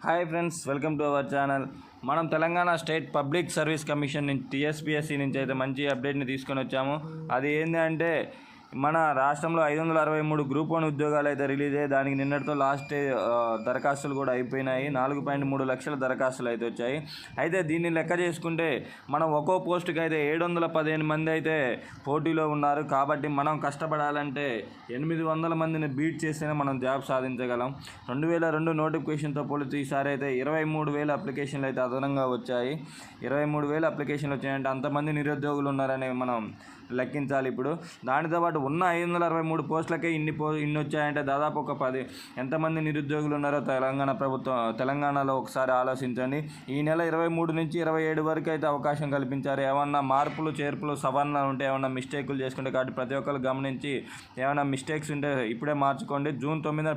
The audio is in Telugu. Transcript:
Hi friends, welcome to our channel. మనం Telangana state public service commission నుంచి టీఎస్పీఎస్సీ నుంచి అయితే మంచి అప్డేట్ని తీసుకొని వచ్చాము. అది ఏంటి అంటే మన రాష్ట్రంలో 563 గ్రూప్ 1 ఉద్యోగాలు అయితే రిలీజ్ అయ్యాయి. దానికి నిన్నటితో లాస్ట్ దరఖాస్తులు కూడా అయిపోయినాయి. 4.3 లక్షల దరఖాస్తులు అయితే వచ్చాయి. అయితే దీన్ని లెక్క చేసుకుంటే మనం ఒక్కో పోస్టుకి అయితే 715 మంది అయితే పోటీలో ఉన్నారు. కాబట్టి మనం కష్టపడాలంటే 800 మందిని బీట్ చేస్తేనే మనం జాబ్ సాధించగలం. 2002 నోటిఫికేషన్తో పోలిస్తే ఈసారి అయితే 23,000 అప్లికేషన్లు అయితే అదనంగా వచ్చాయి. 23,000 అప్లికేషన్లు వచ్చాయంటే అంతమంది నిరుద్యోగులు ఉన్నారని మనం లెక్కించాలి. ఇప్పుడు దానితో పాటు ఉన్న 563 పోస్టులకే ఇన్ని వచ్చాయంటే దాదాపు ఒక 10 ఎంతమంది నిరుద్యోగులు ఉన్నారో తెలంగాణలో ఒకసారి ఆలోచించండి. ఈ నెల 23 నుంచి 27 వరకు అయితే అవకాశం కల్పించారు. ఏమన్నా మార్పులు చేర్పులు సవరణలు ఉంటే ఏమన్నా మిస్టేకులు చేసుకుంటే కాబట్టి ప్రతి ఒక్కరు గమనించి ఏమైనా మిస్టేక్స్ ఉంటే ఇప్పుడే మార్చుకోండి. జూన్ 9